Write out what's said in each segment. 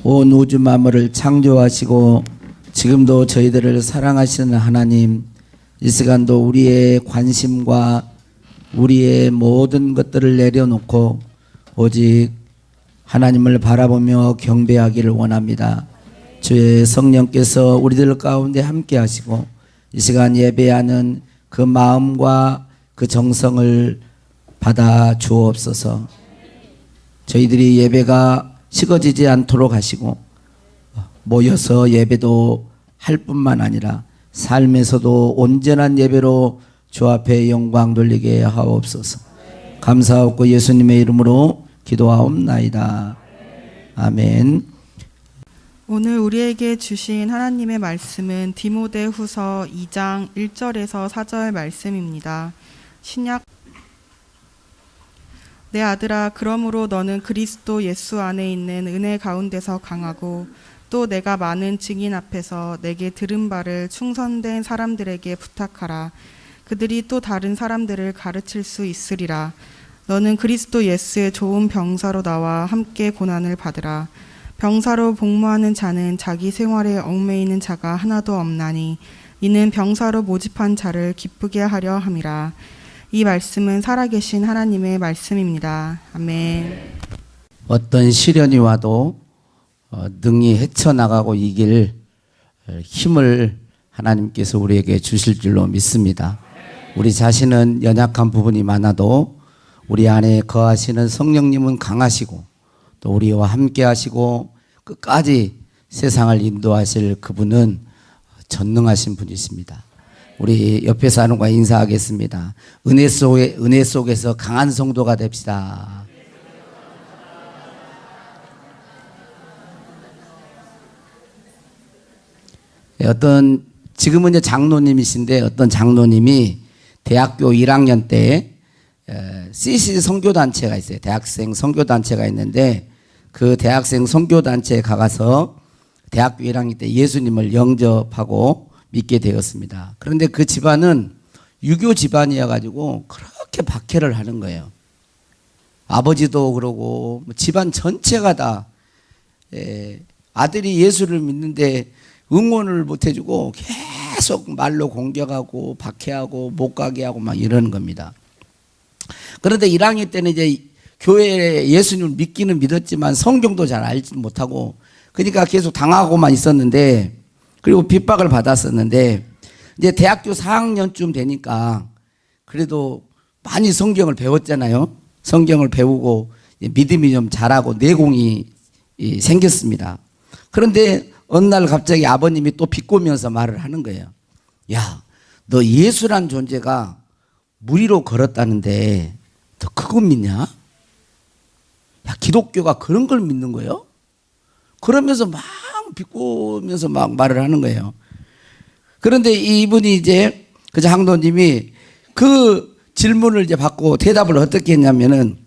온 우주 만물을 창조하시고 지금도 저희들을 사랑하시는 하나님, 이 시간도 우리의 관심과 우리의 모든 것들을 내려놓고 오직 하나님을 바라보며 경배하기를 원합니다. 주의 성령께서 우리들 가운데 함께 하시고 이 시간 예배하는 그 마음과 그 정성을 받아 주옵소서. 저희들이 예배가 식어지지 않도록 하시고 모여서 예배도 할 뿐만 아니라 삶에서도 온전한 예배로 주 앞에 영광 돌리게 하옵소서. 감사하고 예수님의 이름으로 기도하옵나이다. 아멘. 오늘 우리에게 주신 하나님의 말씀은 디모데후서 2장 1절에서 4절 말씀입니다. 신약 내 아들아, 그러므로 너는 그리스도 예수 안에 있는 은혜 가운데서 강하고 또 내가 많은 증인 앞에서 내게 들은 바를 충성된 사람들에게 부탁하라. 그들이 또 다른 사람들을 가르칠 수 있으리라. 너는 그리스도 예수의 좋은 병사로 나와 함께 고난을 받으라. 병사로 복무하는 자는 자기 생활에 얽매이는 자가 하나도 없나니 이는 병사로 모집한 자를 기쁘게 하려 함이라. 이 말씀은 살아계신 하나님의 말씀입니다. 아멘. 어떤 시련이 와도 능히 헤쳐나가고 이길 힘을 하나님께서 우리에게 주실 줄로 믿습니다. 우리 자신은 연약한 부분이 많아도 우리 안에 거하시는 성령님은 강하시고 또 우리와 함께 하시고 끝까지 세상을 인도하실 그분은 전능하신 분이십니다. 우리 옆에 사는 과 인사하겠습니다. 은혜 속에서 강한 성도가 됩시다. 지금은 이제 장로님이신데 어떤 장로님이 대학교 1학년 때 CC 선교단체가 있어요. 대학생 선교단체가 있는데 그 대학생 선교단체에 가서 대학교 1학년 때 예수님을 영접하고 믿게 되었습니다. 그런데 그 집안은 유교 집안이어가지고 그렇게 박해를 하는 거예요. 아버지도 그러고 집안 전체가 다 아들이 예수를 믿는데 응원을 못 해주고 계속 말로 공격하고 박해하고 못 가게 하고 막 이러는 겁니다. 그런데 1학년 때는 이제 교회에 예수님을 믿기는 믿었지만 성경도 잘 알지 못하고 그러니까 계속 당하고만 있었는데 그리고 핍박을 받았었는데 이제 대학교 4학년쯤 되니까 그래도 많이 성경을 배웠잖아요. 성경을 배우고 믿음이 좀 자라고 내공이 생겼습니다. 그런데 어느 날 갑자기 아버님이 또 비꼬면서 말을 하는 거예요. 야, 너 예수란 존재가 물 위로 걸었다는데 너 그거 믿냐? 야, 기독교가 그런 걸 믿는 거예요? 그러면서 막 비꼬면서 막 말을 하는 거예요. 그런데 이분이 이제 그 장로님이 그 질문을 이제 받고 대답을 어떻게 했냐면은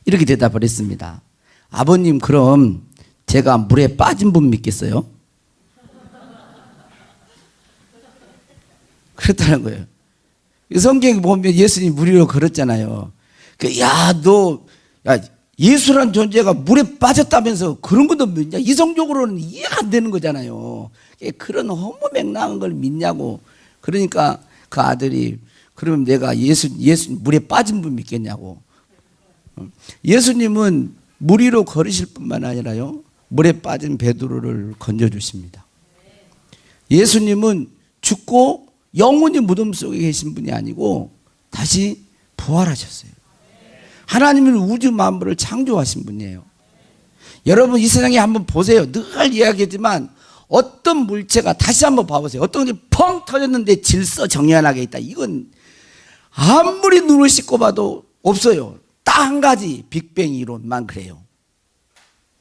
이렇게 대답을 했습니다. 아버님, 그럼 제가 물에 빠진 분 믿겠어요? 그랬다는 거예요. 성경에 보면 예수님이 물 위로 걸었잖아요. 예수란 존재가 물에 빠졌다면서 그런 것도 믿냐? 이성적으로는 이해가 안 되는 거잖아요. 그런 허무맹랑한 걸 믿냐고. 그러니까 그 아들이 그러면 내가 예수 물에 빠진 분 믿겠냐고. 예수님은 물 위로 걸으실 뿐만 아니라요, 물에 빠진 베드로를 건져주십니다. 예수님은 죽고 영원히 무덤 속에 계신 분이 아니고 다시 부활하셨어요. 하나님은 우주 만물을 창조하신 분이에요. 여러분 이 세상에 한번 보세요. 늘 이야기하지만 어떤 물체가 다시 한번 봐보세요. 어떤 게 펑 터졌는데 질서정연하게 있다. 이건 아무리 눈을 씻고 봐도 없어요. 딱 한 가지 빅뱅 이론만 그래요.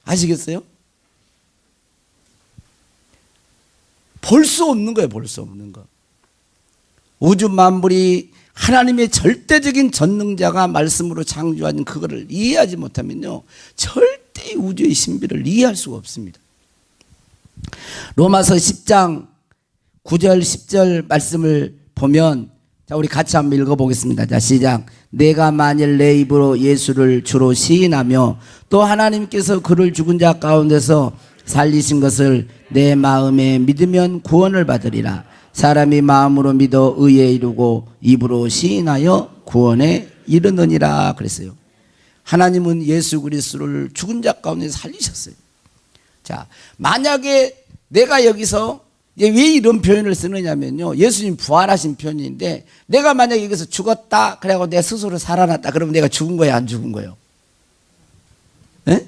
아시겠어요? 볼 수 없는 거예요. 볼 수 없는 거. 우주 만물이 하나님의 절대적인 전능자가 말씀으로 창조한 그거를 이해하지 못하면요, 절대 우주의 신비를 이해할 수가 없습니다. 로마서 10장 9절 10절 말씀을 보면 자, 우리 같이 한번 읽어보겠습니다. 자, 시작. 내가 만일 내 입으로 예수를 주로 시인하며 또 하나님께서 그를 죽은 자 가운데서 살리신 것을 내 마음에 믿으면 구원을 받으리라. 사람이 마음으로 믿어 의에 이르고 입으로 시인하여 구원에 이르느니라 그랬어요. 하나님은 예수 그리스도를 죽은 자 가운데 살리셨어요. 자, 만약에 내가 여기서 왜 이런 표현을 쓰느냐면요, 예수님 부활하신 표현인데 내가 만약에 여기서 죽었다 그래고 내 스스로 살아났다 그러면 내가 죽은 거예요, 안 죽은 거예요? 에?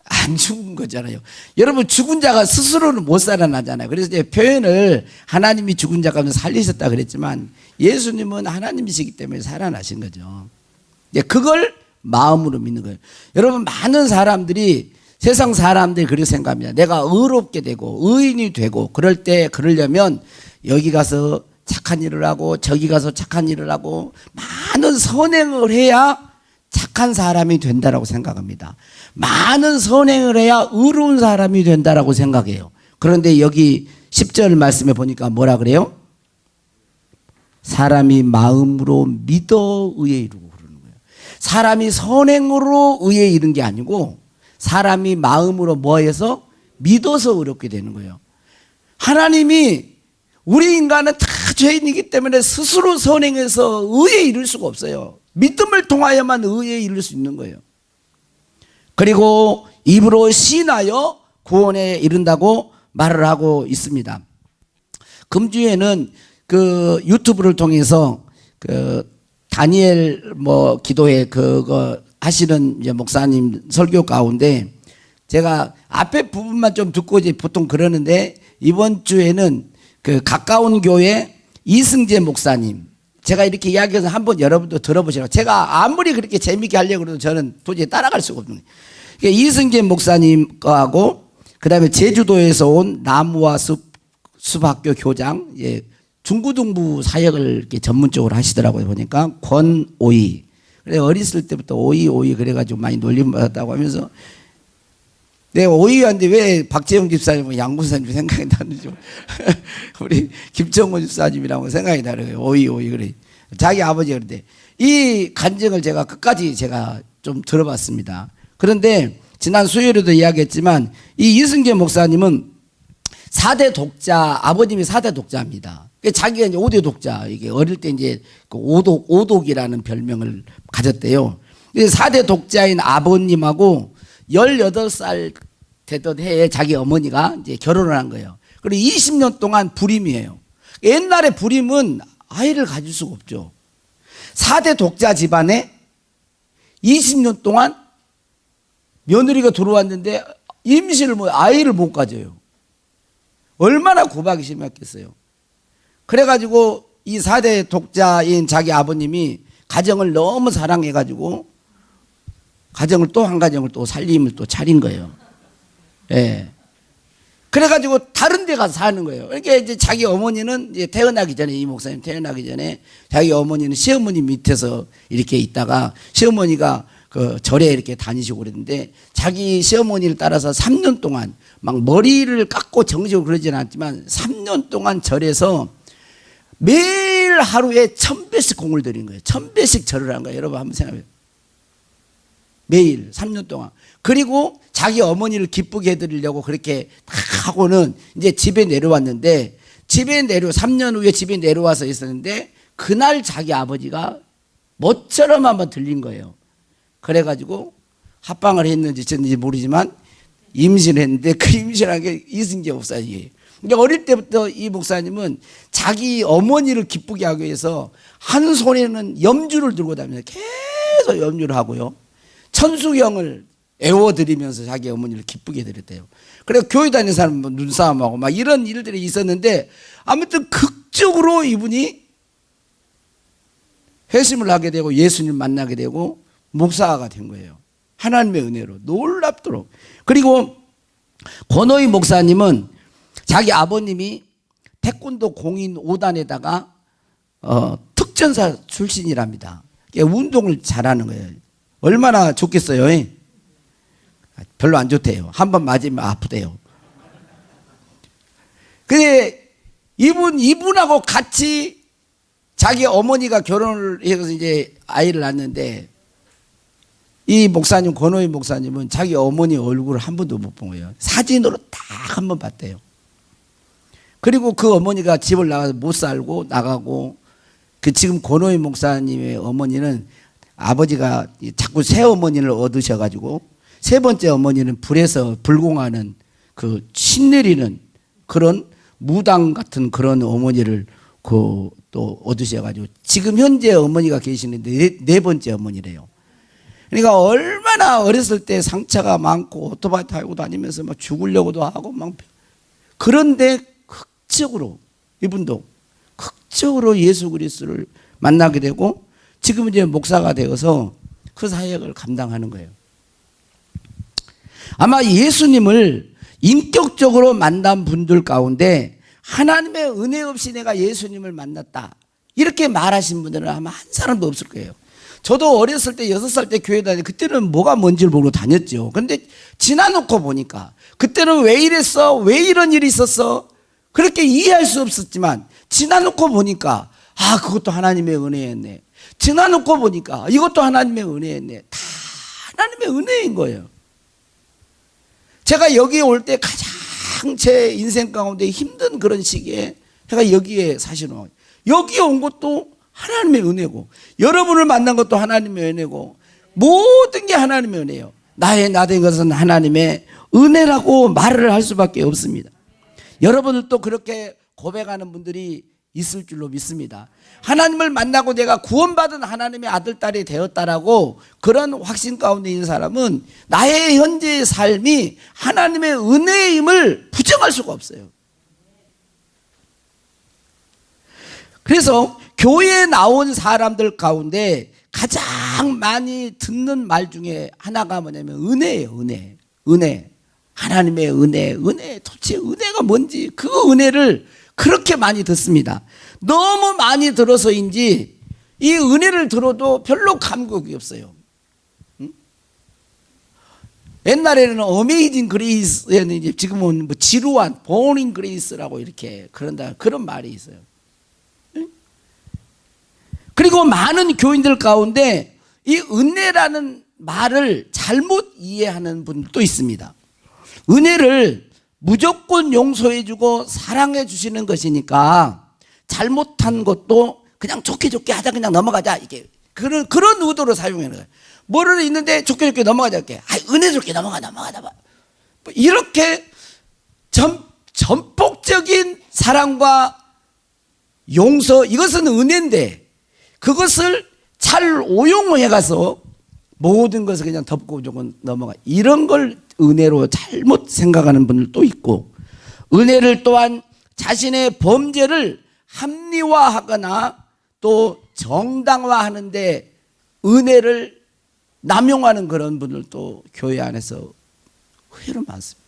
안 죽은 거잖아요. 여러분, 죽은 자가 스스로는 못 살아나잖아요. 그래서 이제 표현을 하나님이 죽은 자 가운데 살리셨다 그랬지만 예수님은 하나님이시기 때문에 살아나신 거죠. 그걸 마음으로 믿는 거예요. 여러분, 많은 사람들이, 세상 사람들이 그렇게 생각합니다. 내가 의롭게 되고 의인이 되고 그러려면 여기 가서 착한 일을 하고 저기 가서 착한 일을 하고 많은 선행을 해야 착한 사람이 된다라고 생각합니다. 많은 선행을 해야 의로운 사람이 된다라고 생각해요. 그런데 여기 10절 말씀에 보니까 뭐라 그래요? 사람이 마음으로 믿어 의에 이르고 그러는 거예요. 사람이 선행으로 의에 이른 게 아니고 사람이 마음으로 뭐해서 믿어서 의롭게 되는 거예요. 하나님이, 우리 인간은 다 죄인이기 때문에 스스로 선행해서 의에 이를 수가 없어요. 믿음을 통하여만 의에 이를 수 있는 거예요. 그리고 입으로 시인하여 구원에 이른다고 말을 하고 있습니다. 금주에는 그 유튜브를 통해서 그 다니엘 기도회 그거 하시는 이제 목사님 설교 가운데 제가 앞에 부분만 좀 듣고 이제 보통 그러는데, 이번 주에는 그 가까운 교회 이승재 목사님, 제가 이렇게 이야기해서 한번 여러분도 들어보시라고. 제가 아무리 그렇게 재밌게 하려고 해도 저는 도저히 따라갈 수가 없는 거예요. 그러니까 이승재 목사님하고 그다음에 제주도에서 온 나무와 숲학교 교장, 중고등부 사역을 이렇게 전문적으로 하시더라고요. 보니까 권오이. 그래, 어렸을 때부터 오이 그래가지고 많이 놀림받았다고 하면서, 내가 오이한테 왜 박재영 집사님, 양부사님 생각이 나는지 우리 김정호 집사님이라고 생각이 나요. 오이 그래. 자기 아버지가 그런데 이 간증을 제가 끝까지 제가 좀 들어봤습니다. 그런데 지난 수요일에도 이야기했지만 이 이승재 목사님은 4대 독자, 아버님이 4대 독자입니다. 자기가 이제 5대 독자, 이게 어릴 때 이제 그 오독이라는 별명을 가졌대요. 4대 독자인 아버님하고 18살 되던 해에 자기 어머니가 이제 결혼을 한 거예요. 그리고 20년 동안 불임이에요. 옛날에 불임은 아이를 가질 수가 없죠. 4대 독자 집안에 20년 동안 며느리가 들어왔는데 임신을 아이를 못 가져요. 얼마나 구박이 심했겠어요. 그래가지고 이 4대 독자인 자기 아버님이 가정을 너무 사랑해가지고 가정을 또 한 가정을 또 살림을 또 차린 거예요. 예. 그래가지고 다른 데 가서 사는 거예요. 그러니까 이제 자기 어머니는 이제 태어나기 전에, 이 목사님 태어나기 전에 자기 어머니는 시어머니 밑에서 이렇게 있다가 시어머니가 그 절에 이렇게 다니시고 그랬는데 자기 시어머니를 따라서 3년 동안 막 머리를 깎고 정식으로 그러지는 않지만 3년 동안 절에서 매일 하루에 1000배씩 공을 들인 거예요. 1000배씩 절을 한 거예요. 여러분 한번 생각해요. 매일 3년 동안. 그리고 자기 어머니를 기쁘게 해드리려고 그렇게 다 하고는 이제 집에 내려왔는데, 3년 후에 집에 내려와서 있었는데 그날 자기 아버지가 모처럼 한번 들린 거예요. 그래가지고 합방을 했는지 졌는지 모르지만 임신을 했는데 그 임신한 게 이승재 목사님이에요. 그러니까 어릴 때부터 이 목사님은 자기 어머니를 기쁘게 하기 위해서 한 손에는 염주를 들고 다니면서 계속 염주를 하고요. 천수경을 애워드리면서 자기 어머니를 기쁘게 해드렸대요. 그래서 교회 다니는 사람은 눈싸움하고 막 이런 일들이 있었는데, 아무튼 극적으로 이분이 회심을 하게 되고 예수님 만나게 되고 목사가 된 거예요. 하나님의 은혜로 놀랍도록. 그리고 권오희 목사님은 자기 아버님이 태권도 공인 5단에다가 특전사 출신이랍니다. 운동을 잘하는 거예요. 얼마나 좋겠어요. 별로 안 좋대요. 한 번 맞으면 아프대요. 근데 이분하고 같이 자기 어머니가 결혼을 해서 이제 아이를 낳는데 이 목사님, 권호희 목사님은 자기 어머니 얼굴을 한 번도 못 본 거예요. 사진으로 딱 한 번 봤대요. 그리고 그 어머니가 집을 나가서 못 살고 나가고, 그 지금 권호희 목사님의 어머니는 아버지가 자꾸 새 어머니를 얻으셔가지고 세 번째 어머니는 불에서 불공하는 그 신내리는 그런 무당 같은 그런 어머니를 그 또 얻으셔가지고 지금 현재 어머니가 계시는데 네 번째 어머니래요. 그러니까 얼마나 어렸을 때 상처가 많고 오토바이 타고 다니면서 막 죽으려고도 하고 막, 그런데 극적으로 이분도 극적으로 예수 그리스도를 만나게 되고 지금 이제 목사가 되어서 그 사역을 감당하는 거예요. 아마 예수님을 인격적으로 만난 분들 가운데 하나님의 은혜 없이 내가 예수님을 만났다 이렇게 말하신 분들은 아마 한 사람도 없을 거예요. 저도 어렸을 때 6살 때 교회 다녔는데 그때는 뭐가 뭔지를 모르고 다녔죠. 그런데 지나놓고 보니까 그때는 왜 이랬어? 왜 이런 일이 있었어? 그렇게 이해할 수 없었지만 지나놓고 보니까 아, 그것도 하나님의 은혜였네. 지나놓고 보니까 이것도 하나님의 은혜였네. 다 하나님의 은혜인 거예요. 제가 여기에 올 때 가장 제 인생 가운데 힘든 그런 시기에 제가 여기에 사실은 여기에 온 것도 하나님의 은혜고 여러분을 만난 것도 하나님의 은혜고 모든 게 하나님의 은혜예요. 나의 나된 것은 하나님의 은혜라고 말을 할 수밖에 없습니다. 여러분들도 그렇게 고백하는 분들이 있을 줄로 믿습니다. 하나님을 만나고 내가 구원받은 하나님의 아들, 딸이 되었다라고 그런 확신 가운데 있는 사람은 나의 현재의 삶이 하나님의 은혜임을 부정할 수가 없어요. 그래서 교회에 나온 사람들 가운데 가장 많이 듣는 말 중에 하나가 뭐냐면 은혜예요. 은혜. 하나님의 은혜. 도대체 은혜가 뭔지 그 은혜를 그렇게 많이 듣습니다. 너무 많이 들어서인지 이 은혜를 들어도 별로 감격이 없어요. 옛날에는 어메이징 그레이스였는데 지금은 뭐 지루한 보닝 그레이스라고 이렇게 그런 말이 있어요. 그리고 많은 교인들 가운데 이 은혜라는 말을 잘못 이해하는 분도 있습니다. 은혜를 무조건 용서해주고 사랑해 주시는 것이니까 잘못한 것도 그냥 좋게 하자, 그냥 넘어가자, 이게 그런 의도로 사용하는 거예요. 뭐를 있는데 좋게 넘어가자, 이렇게 은혜 좋게 넘어가 이렇게 전폭적인 사랑과 용서, 이것은 은혜인데 그것을 잘 오용해 가서 모든 것을 그냥 덮고 조금 넘어가, 이런 걸 은혜로 잘못 생각하는 분들도 있고, 은혜를 또한 자신의 범죄를 합리화하거나 또 정당화하는데 은혜를 남용하는 그런 분들도 교회 안에서 의외로 많습니다.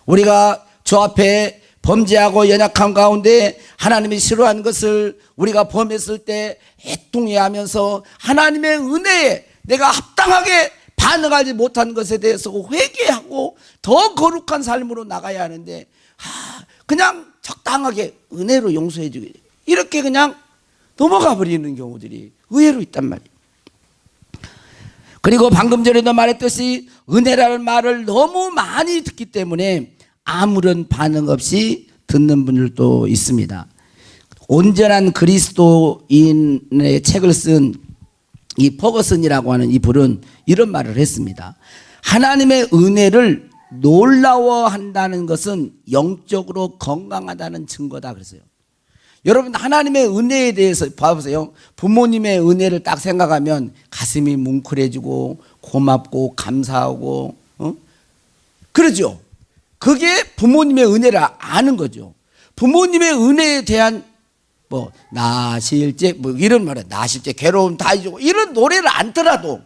우리가 주 앞에 범죄하고 연약한 가운데 하나님이 싫어하는 것을 우리가 범했을 때 애통해하면서 하나님의 은혜에 내가 합당하게 반응하지 못한 것에 대해서 회개하고 더 거룩한 삶으로 나가야 하는데 그냥 적당하게 은혜로 용서해 주기, 이렇게 그냥 넘어가 버리는 경우들이 의외로 있단 말이에요. 그리고 방금 전에도 말했듯이 은혜라는 말을 너무 많이 듣기 때문에 아무런 반응 없이 듣는 분들도 있습니다. 온전한 그리스도인의 책을 쓴 이 퍼거슨이라고 하는 이분은 이런 말을 했습니다. 하나님의 은혜를 놀라워한다는 것은 영적으로 건강하다는 증거다 그랬어요. 여러분, 하나님의 은혜에 대해서 봐보세요. 부모님의 은혜를 딱 생각하면 가슴이 뭉클해지고 고맙고 감사하고 그러죠. 그게 부모님의 은혜를 아는 거죠. 부모님의 은혜에 대한 나실제 이런 말에 나실제 괴로움 다 잊고 이런 노래를 안 들어도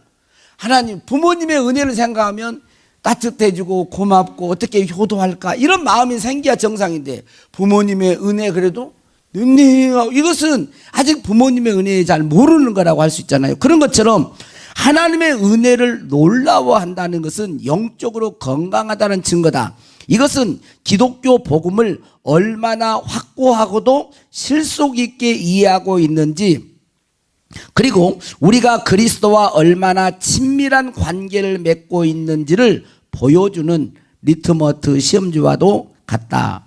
하나님 부모님의 은혜를 생각하면 따뜻해지고 고맙고 어떻게 효도할까 이런 마음이 생겨야 정상인데, 부모님의 은혜 그래도 이것은 아직 부모님의 은혜에 잘 모르는 거라고 할 수 있잖아요. 그런 것처럼 하나님의 은혜를 놀라워한다는 것은 영적으로 건강하다는 증거다. 이것은 기독교 복음을 얼마나 확고하고도 실속 있게 이해하고 있는지, 그리고 우리가 그리스도와 얼마나 친밀한 관계를 맺고 있는지를 보여주는 리트머스 시험지와도 같다.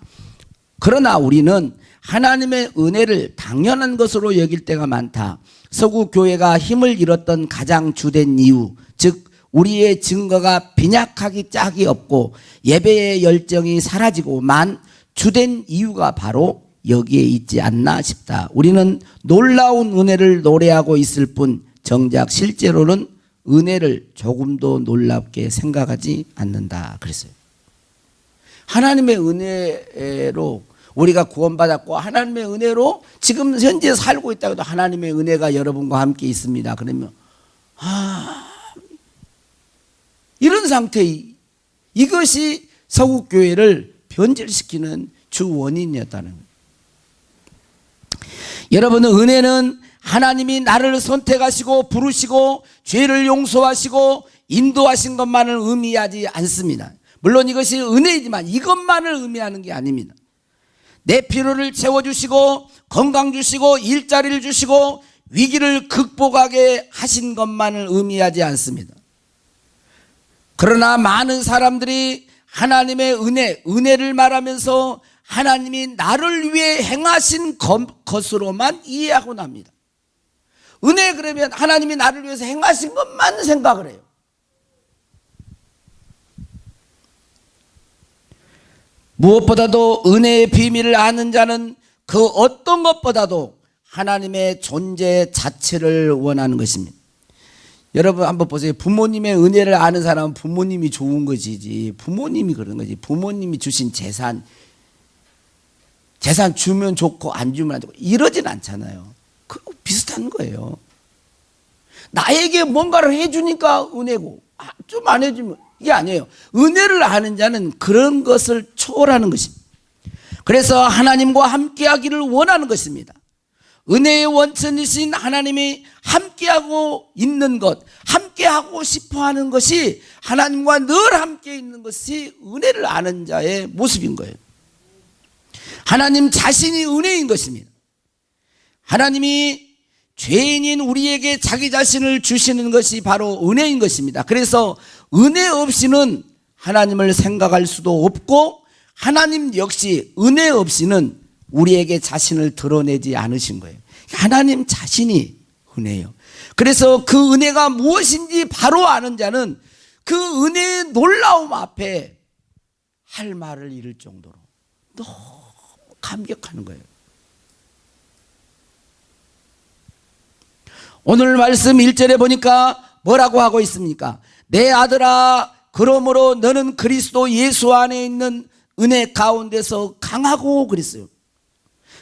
그러나 우리는 하나님의 은혜를 당연한 것으로 여길 때가 많다. 서구 교회가 힘을 잃었던 가장 주된 이유, 즉 우리의 증거가 빈약하기 짝이 없고 예배의 열정이 사라지고만 주된 이유가 바로 여기에 있지 않나 싶다. 우리는 놀라운 은혜를 노래하고 있을 뿐 정작 실제로는 은혜를 조금도 놀랍게 생각하지 않는다 그랬어요. 하나님의 은혜로 우리가 구원받았고 하나님의 은혜로 지금 현재 살고 있다고 해도 하나님의 은혜가 여러분과 함께 있습니다. 그러면 이런 상태, 이것이 서구교회를 변질시키는 주 원인이었다는 거예요. 여러분은 은혜는 하나님이 나를 선택하시고 부르시고 죄를 용서하시고 인도하신 것만을 의미하지 않습니다. 물론 이것이 은혜이지만 이것만을 의미하는 게 아닙니다. 내 필요를 채워주시고 건강 주시고 일자리를 주시고 위기를 극복하게 하신 것만을 의미하지 않습니다. 그러나 많은 사람들이 하나님의 은혜를 말하면서 하나님이 나를 위해 행하신 것으로만 이해하고 납니다. 은혜 그러면 하나님이 나를 위해서 행하신 것만 생각을 해요. 무엇보다도 은혜의 비밀을 아는 자는 그 어떤 것보다도 하나님의 존재 자체를 원하는 것입니다. 여러분 한번 보세요. 부모님의 은혜를 아는 사람은 부모님이 좋은 것이지, 부모님이 그런 거지. 부모님이 주신 재산 주면 좋고 안 주면 안 좋고 이러진 않잖아요. 그거 비슷한 거예요. 나에게 뭔가를 해주니까 은혜고 좀 안 해주면 이게 아니에요. 은혜를 아는 자는 그런 것을 초월하는 것입니다. 그래서 하나님과 함께하기를 원하는 것입니다. 은혜의 원천이신 하나님이 함께하고 있는 것, 함께하고 싶어하는 것이, 하나님과 늘 함께 있는 것이 은혜를 아는 자의 모습인 거예요. 하나님 자신이 은혜인 것입니다. 하나님이 죄인인 우리에게 자기 자신을 주시는 것이 바로 은혜인 것입니다. 그래서 은혜 없이는 하나님을 생각할 수도 없고 하나님 역시 은혜 없이는 우리에게 자신을 드러내지 않으신 거예요. 하나님 자신이 은혜예요. 그래서 그 은혜가 무엇인지 바로 아는 자는 그 은혜의 놀라움 앞에 할 말을 잃을 정도로 너무 감격하는 거예요. 오늘 말씀 1절에 보니까 뭐라고 하고 있습니까? 내 아들아, 그러므로 너는 그리스도 예수 안에 있는 은혜 가운데서 강하고 그랬어요.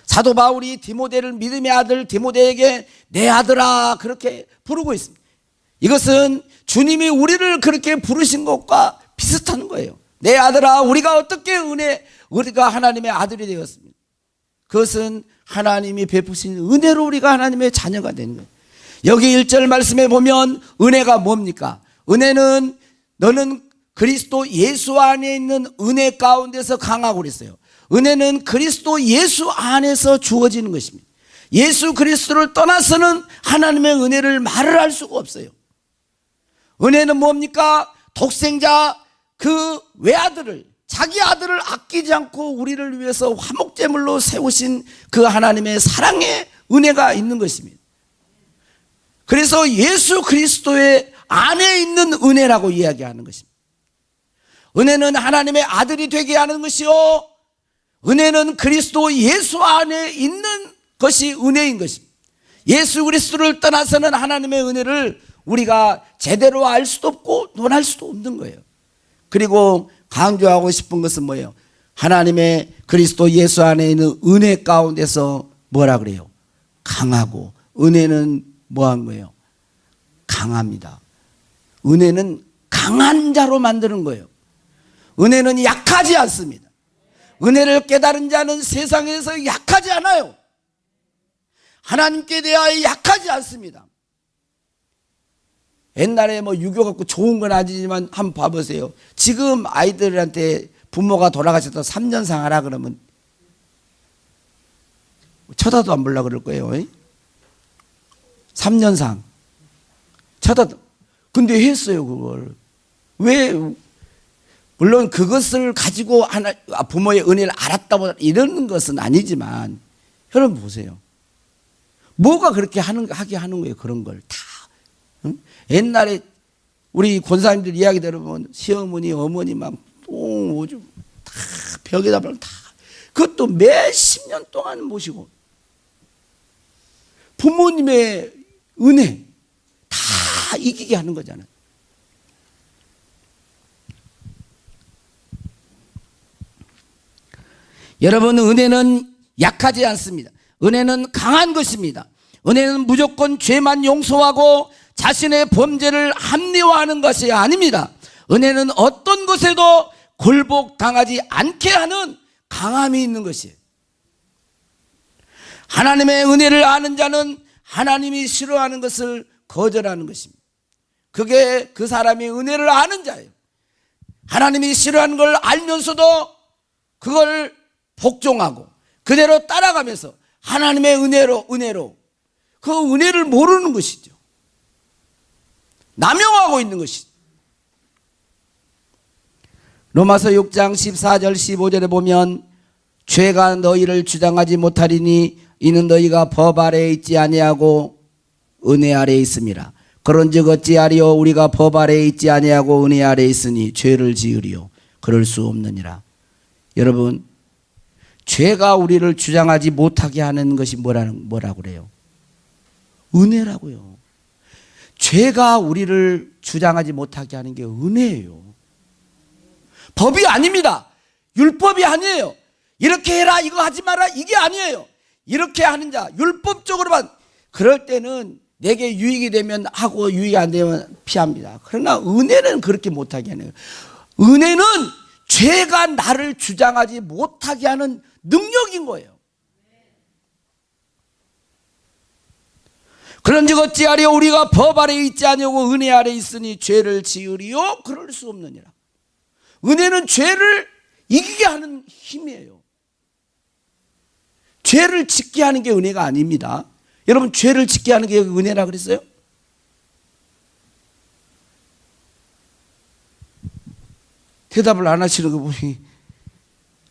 사도 바울이 디모데를, 믿음의 아들 디모데에게 내 아들아 그렇게 부르고 있습니다. 이것은 주님이 우리를 그렇게 부르신 것과 비슷한 거예요. 내 아들아, 우리가 어떻게 우리가 하나님의 아들이 되었습니다. 그것은 하나님이 베푸신 은혜로 우리가 하나님의 자녀가 된 거예요. 여기 1절 말씀에 보면 은혜가 뭡니까? 은혜는 너는 그리스도 예수 안에 있는 은혜 가운데서 강하고 그랬어요. 은혜는 그리스도 예수 안에서 주어지는 것입니다. 예수 그리스도를 떠나서는 하나님의 은혜를 말을 할 수가 없어요. 은혜는 뭡니까? 독생자 그 외아들을, 자기 아들을 아끼지 않고 우리를 위해서 화목제물로 세우신 그 하나님의 사랑의 은혜가 있는 것입니다. 그래서 예수 그리스도의 안에 있는 은혜라고 이야기하는 것입니다. 은혜는 하나님의 아들이 되게 하는 것이요, 은혜는 그리스도 예수 안에 있는 것이 은혜인 것입니다. 예수 그리스도를 떠나서는 하나님의 은혜를 우리가 제대로 알 수도 없고 논할 수도 없는 거예요. 그리고 강조하고 싶은 것은 뭐예요? 하나님의 그리스도 예수 안에 있는 은혜 가운데서 뭐라 그래요? 강하고. 은혜는 뭐한 거예요? 강합니다. 은혜는 강한 자로 만드는 거예요. 은혜는 약하지 않습니다. 은혜를 깨달은 자는 세상에서 약하지 않아요. 하나님께 대하여 약하지 않습니다. 옛날에 유교 갖고 좋은 건 아니지만 한번 봐보세요. 지금 아이들한테 부모가 돌아가셔서 3년상 하라 그러면 쳐다도 안 보려고 그럴 거예요. 3년상 쳐다도. 근데 했어요 그걸. 왜? 물론 그것을 가지고 부모의 은혜를 알았다고 이러는 것은 아니지만 여러분 보세요. 뭐가 그렇게 하게 하는 거예요. 그런 걸 다. 응? 옛날에 우리 권사님들 이야기 들어보면 시어머니 어머니 막 똥 오줌 다 벽에다 다 그것도 몇십 년 동안 모시고 부모님의 은혜 다 이기게 하는 거잖아요. 여러분 은혜는 약하지 않습니다. 은혜는 강한 것입니다. 은혜는 무조건 죄만 용서하고 자신의 범죄를 합리화하는 것이 아닙니다. 은혜는 어떤 것에도 굴복당하지 않게 하는 강함이 있는 것이에요. 하나님의 은혜를 아는 자는 하나님이 싫어하는 것을 거절하는 것입니다. 그게 그 사람이 은혜를 아는 자예요. 하나님이 싫어하는 걸 알면서도 그걸 복종하고 그대로 따라가면서 하나님의 은혜로 그 은혜를 모르는 것이죠. 남용하고 있는 것이죠. 로마서 6장 14절 15절에 보면 죄가 너희를 주장하지 못하리니 이는 너희가 법 아래에 있지 아니하고 은혜 아래에 있음이라. 그런즉 어찌하리요 우리가 법 아래에 있지 아니하고 은혜 아래에 있으니 죄를 지으리요 그럴 수 없느니라. 여러분 죄가 우리를 주장하지 못하게 하는 것이 뭐라고 그래요? 은혜라고요. 죄가 우리를 주장하지 못하게 하는 게 은혜예요. 법이 아닙니다. 율법이 아니에요. 이렇게 해라 이거 하지 마라 이게 아니에요. 이렇게 하는 자 율법적으로만 그럴 때는 내게 유익이 되면 하고 유익이 안 되면 피합니다. 그러나 은혜는 그렇게 못하게 하네요. 은혜는 죄가 나를 주장하지 못하게 하는 능력인 거예요. 그런즉 어찌하리요 우리가 법 아래에 있지 아니하고 은혜 아래에 있으니 죄를 지으리요 그럴 수 없느니라. 은혜는 죄를 이기게 하는 힘이에요. 죄를 짓게 하는 게 은혜가 아닙니다. 여러분 죄를 짓게 하는 게 은혜라 그랬어요? 대답을 안 하시는 거 보니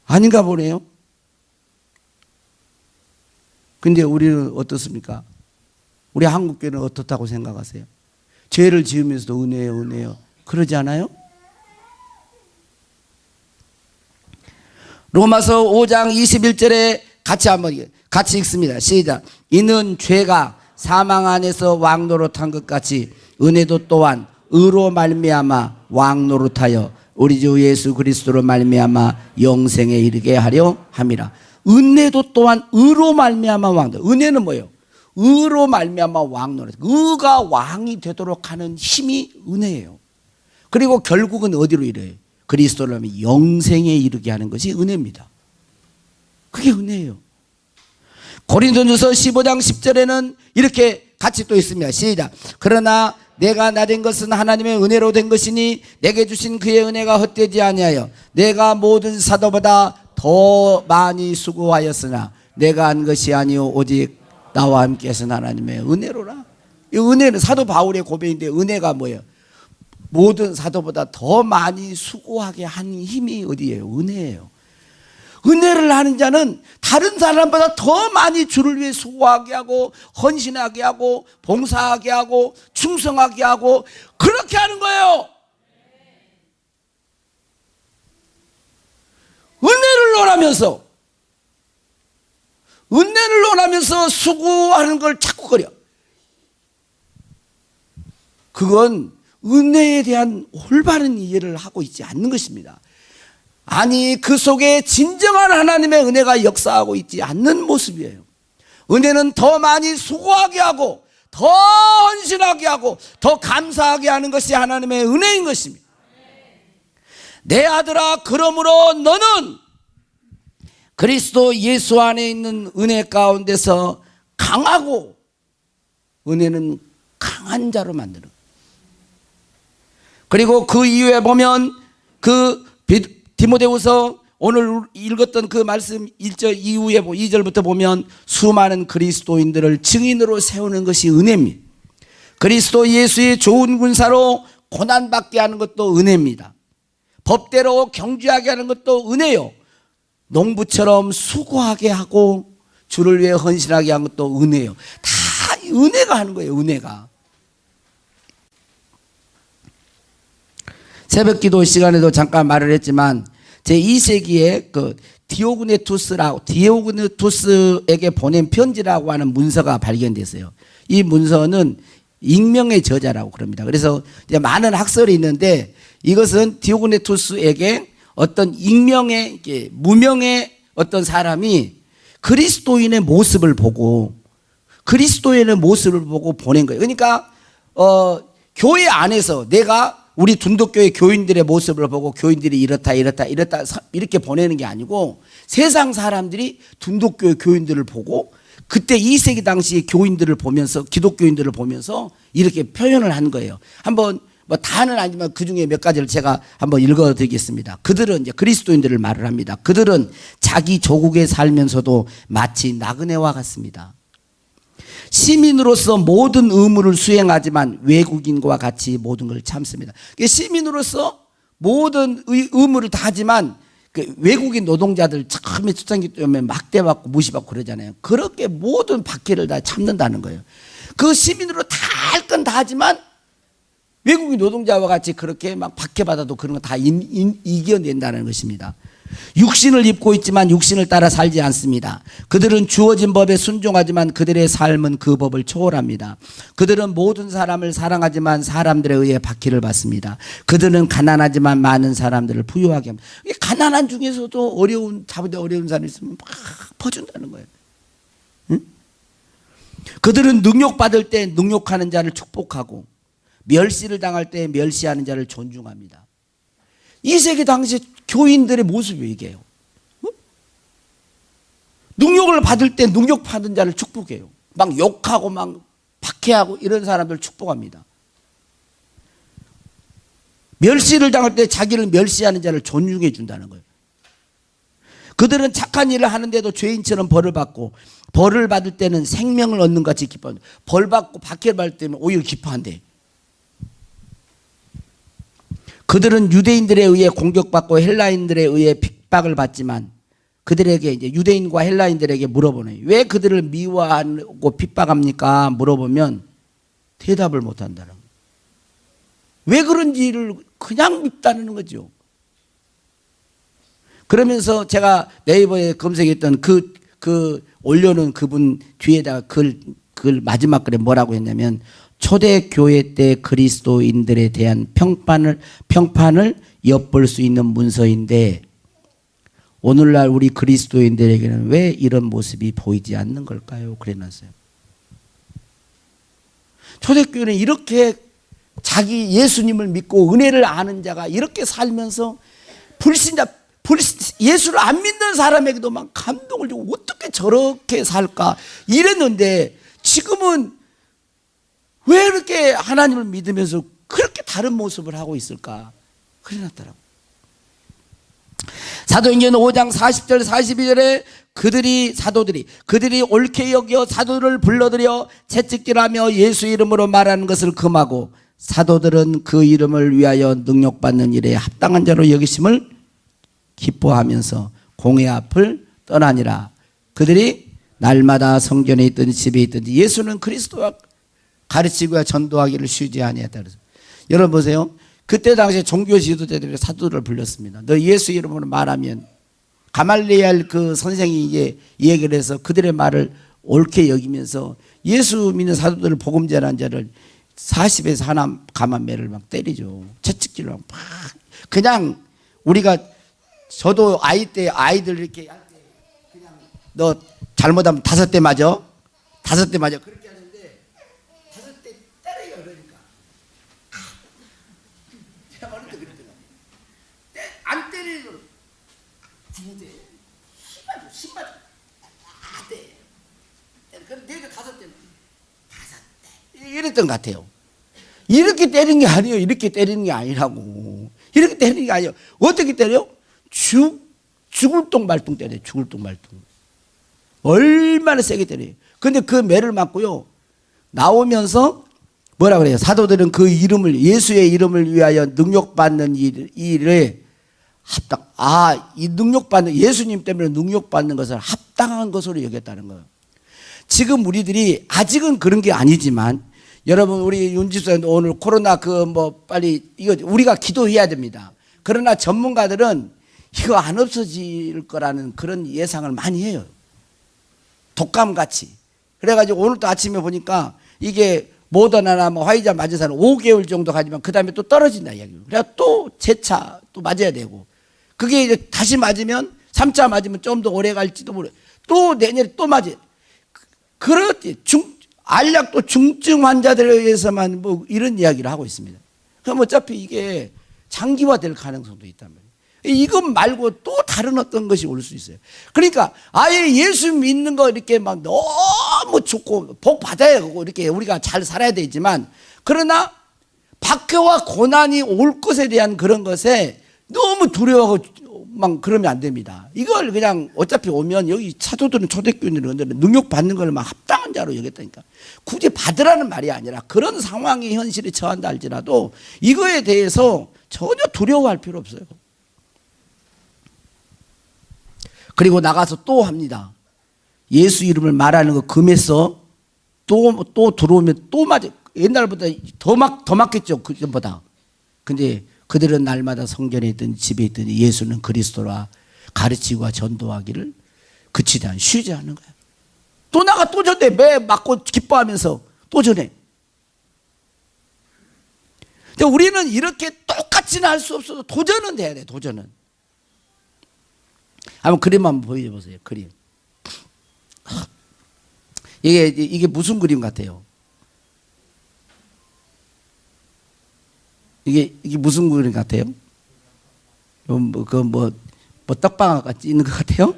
아닌가 보네요. 근데 우리는 어떻습니까? 우리 한국교회는 어떻다고 생각하세요? 죄를 지으면서도 은혜요 그러지 않아요? 로마서 5장 21절에 같이 읽습니다. 시작. 이는 죄가 사망 안에서 왕노릇한 것 같이 은혜도 또한 의로 말미암아 왕노릇하여 우리 주 예수 그리스도로 말미암아 영생에 이르게 하려 함이라. 은혜도 또한 의로 말미암아 왕노릇. 은혜는 뭐예요? 의로 말미암아 왕노릇. 의가 왕이 되도록 하는 힘이 은혜예요. 그리고 결국은 어디로 이래요? 그리스도로 하면 영생에 이르게 하는 것이 은혜입니다. 그게 은혜예요. 고린도전서 15장 10절에는 이렇게 같이 또 있습니다. 시작. 그러나 내가 나된 것은 하나님의 은혜로 된 것이니 내게 주신 그의 은혜가 헛되지 아니하여 내가 모든 사도보다 더 많이 수고하였으나 내가 한 것이 아니오 오직 나와 함께 하신 하나님의 은혜로라. 이 은혜는 사도 바울의 고백인데 은혜가 뭐예요? 모든 사도보다 더 많이 수고하게 한 힘이 어디예요? 은혜예요. 은혜를 하는 자는 다른 사람보다 더 많이 주를 위해 수고하게 하고 헌신하게 하고 봉사하게 하고 충성하게 하고 그렇게 하는 거예요. 은혜를 원하면서 수고하는 걸 자꾸 거려. 그건 은혜에 대한 올바른 이해를 하고 있지 않는 것입니다. 아니 그 속에 진정한 하나님의 은혜가 역사하고 있지 않는 모습이에요. 은혜는 더 많이 수고하게 하고 더 헌신하게 하고 더 감사하게 하는 것이 하나님의 은혜인 것입니다. 내 아들아 그러므로 너는 그리스도 예수 안에 있는 은혜 가운데서 강하고 은혜는 강한 자로 만드는. 그리고 그 이후에 보면 그 디모데후서 오늘 읽었던 그 말씀 1절 이후에 2절부터 보면 수많은 그리스도인들을 증인으로 세우는 것이 은혜입니다. 그리스도 예수의 좋은 군사로 고난받게 하는 것도 은혜입니다. 법대로 경주하게 하는 것도 은혜요. 농부처럼 수고하게 하고 주를 위해 헌신하게 하는 것도 은혜요. 다 은혜가 하는 거예요. 은혜가. 새벽 기도 시간에도 잠깐 말을 했지만 제2세기에 그 디오그네투스에게 보낸 편지라고 하는 문서가 발견됐어요. 이 문서는 익명의 저자라고 그럽니다. 그래서 이제 많은 학설이 있는데 이것은 디오그네투스에게 어떤 익명의 무명의 어떤 사람이 그리스도인의 모습을 보고 보낸 거예요. 그러니까 교회 안에서 내가 우리 둔독교회 교인들의 모습을 보고 교인들이 이렇다 이렇게 보내는 게 아니고 세상 사람들이 둔독교회 교인들을 보고 그때 2세기 당시 교인들을 보면서 기독교인들을 보면서 이렇게 표현을 한 거예요. 한번 뭐 다는 아니지만 그 중에 몇 가지를 제가 한번 읽어드리겠습니다. 그들은 이제 그리스도인들을 말을 합니다. 그들은 자기 조국에 살면서도 마치 나그네와 같습니다. 시민으로서 모든 의무를 수행하지만 외국인과 같이 모든 걸 참습니다. 시민으로서 모든 의무를 다 하지만 그 외국인 노동자들 처음에 초창기 때문에 막대받고 무시받고 그러잖아요. 그렇게 모든 박해를 다 참는다는 거예요. 그 시민으로 다 할 건 다 하지만 외국인 노동자와 같이 그렇게 막 박해받아도 그런 거 다 이겨낸다는 것입니다. 육신을 입고 있지만 육신을 따라 살지 않습니다. 그들은 주어진 법에 순종하지만 그들의 삶은 그 법을 초월합니다. 그들은 모든 사람을 사랑하지만 사람들에 의해 박해를 받습니다. 그들은 가난하지만 많은 사람들을 부유하게 합니다. 가난한 중에서도 자본에 어려운 사람이 있으면 막 퍼준다는 거예요. 응? 그들은 능욕받을 때 능욕하는 자를 축복하고 멸시를 당할 때 멸시하는 자를 존중합니다. 2세기 당시 교인들의 모습이 이게요. 능욕을 받을 때 능욕받은 자를 축복해요. 막 욕하고 막 박해하고 이런 사람들 축복합니다. 멸시를 당할 때 자기를 멸시하는 자를 존중해 준다는 거예요. 그들은 착한 일을 하는데도 죄인처럼 벌을 받고 벌을 받을 때는 생명을 얻는 것 같이 기뻐합니다. 벌 받고 박해를 받을 때는 오히려 기뻐한대. 그들은 유대인들에 의해 공격받고 헬라인들에 의해 핍박을 받지만 그들에게 이제 유대인과 헬라인들에게 물어보네요. 왜 그들을 미워하고 핍박합니까? 물어보면 대답을 못 한다는 거예요. 왜 그런지를 그냥 밉다는 거죠. 그러면서 제가 네이버에 검색했던 그 올려놓은 그분 뒤에다가 글 마지막 글에 뭐라고 했냐면 초대교회 때 그리스도인들에 대한 평판을 엿볼 수 있는 문서인데 오늘날 우리 그리스도인들에게는 왜 이런 모습이 보이지 않는 걸까요? 그래놨어요. 초대교회는 이렇게 자기 예수님을 믿고 은혜를 아는 자가 이렇게 살면서 예수를 안 믿는 사람에게도 막 감동을 주고 어떻게 저렇게 살까 이랬는데 지금은 왜 이렇게 하나님을 믿으면서 그렇게 다른 모습을 하고 있을까? 그래 놨더라고. 사도행전 5장 40절 42절에 그들이 옳게 여겨 사도들을 불러들여 채찍질하며 예수 이름으로 말하는 것을 금하고 사도들은 그 이름을 위하여 능력받는 일에 합당한 자로 여기심을 기뻐하면서 공회 앞을 떠나니라. 그들이 날마다 성전에 있든지 집에 있든지 예수는 그리스도와 가르치고 전도하기를 쉬지 아니했다. 여러분 보세요. 그때 당시에 종교 지도자들이 사도들을 불렀습니다. 너 예수 이름으로 말하면 가말리엘 그 선생이 이제 얘기를 해서 그들의 말을 옳게 여기면서 예수 믿는 사도들을 복음 전한 자를 40에서 하나 가만매를 막 때리죠. 채찍질로 막 그냥 우리가 저도 아이들 이렇게 할 때 그냥 너 잘못하면 5대 맞아. 5대 맞아. 그렇게 하는데 5대 때려요. 그러니까 제가 어릴 때 그랬더니 안 때리려 9대 10맞아. 아, 대. 그럼 내가 5대 5대 이랬던 것 같아요. 이렇게 때리는 게 아니에요. 이렇게 때리는 게 아니라고. 이렇게 때리는 게 아니에요. 어떻게 때려요? 죽을 똥말똥 때려요. 죽을 똥말똥. 얼마나 세게 때려요. 근데 그 매를 맞고요. 나오면서 뭐라 그래요? 사도들은 그 이름을, 예수의 이름을 위하여 능력받는 일에 이 능력받는, 예수님 때문에 능력받는 것을 합당한 것으로 여겼다는 거예요. 지금 우리들이 아직은 그런 게 아니지만, 여러분, 우리 윤지수님 오늘 코로나 빨리, 이거 우리가 기도해야 됩니다. 그러나 전문가들은 이거 안 없어질 거라는 그런 예상을 많이 해요. 독감같이. 그래가지고 오늘도 아침에 보니까 이게 모더나나 화이자 맞은 사람 5개월 정도 가지만 그 다음에 또 떨어진다 이야기예요. 그래서 또 재차 또 맞아야 되고, 그게 이제 다시 맞으면 3차 맞으면 좀 더 오래 갈지도 모르. 또 내년에 또 맞아. 그렇지. 알약도 중증 환자들에 의해서만 이런 이야기를 하고 있습니다. 그럼 어차피 이게 장기화될 가능성도 있단 말이에요. 이것 말고 또 다른 어떤 것이 올 수 있어요. 그러니까 아예 예수 믿는 거 이렇게 막 너무 좋고 복 받아야 하고 이렇게 우리가 잘 살아야 되지만, 그러나 박해와 고난이 올 것에 대한 그런 것에 너무 두려워하고 막 그러면 안 됩니다. 이걸 그냥 어차피 오면 여기 사도들은 초대교인들은 능력 받는 걸 막 합당한 자로 여겼다니까. 굳이 받으라는 말이 아니라 그런 상황의 현실에 처한다 할지라도 이거에 대해서 전혀 두려워할 필요 없어요. 그리고 나가서 또 합니다. 예수 이름을 말하는 거 금했어. 또 들어오면 또 맞아. 옛날보다 더 맞겠죠. 그전보다. 근데 그들은 날마다 성전에 있든 집에 있든 예수는 그리스도라 가르치고 전도하기를 그치지 않, 쉬지 않는 거야. 또 나가 또 전해. 매 맞고 기뻐하면서 또 전해. 근데 우리는 이렇게 똑같이는 할 수 없어도 도전은 돼야 돼. 도전은. 한번 그림 한번 보여보세요. 그림. 이게 무슨 그림 같아요? 이게 무슨 그림 같아요? 떡방아 같이 있는 것 같아요?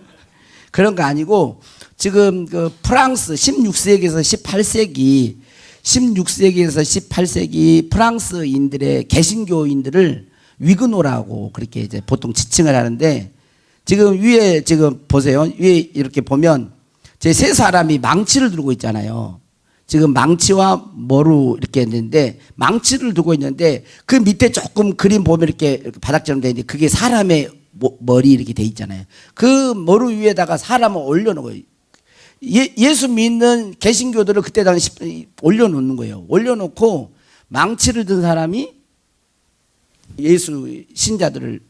그런 거 아니고, 지금 그 프랑스 16세기에서 18세기 프랑스인들의 개신교인들을 위그노라고 그렇게 이제 보통 지칭을 하는데, 지금 위에 지금 보세요. 위에 이렇게 보면 제 세 사람이 망치를 들고 있잖아요. 지금 망치와 머루 이렇게 있는데, 망치를 들고 있는데 그 밑에 조금 그림 보면 이렇게 바닥처럼 돼 있는데 그게 사람의 머리 이렇게 돼 있잖아요. 그 머루 위에다가 사람을 올려놓은 거예요. 예수 믿는 개신교들을 그때 당시 올려놓는 거예요. 올려놓고 망치를 든 사람이 예수 신자들을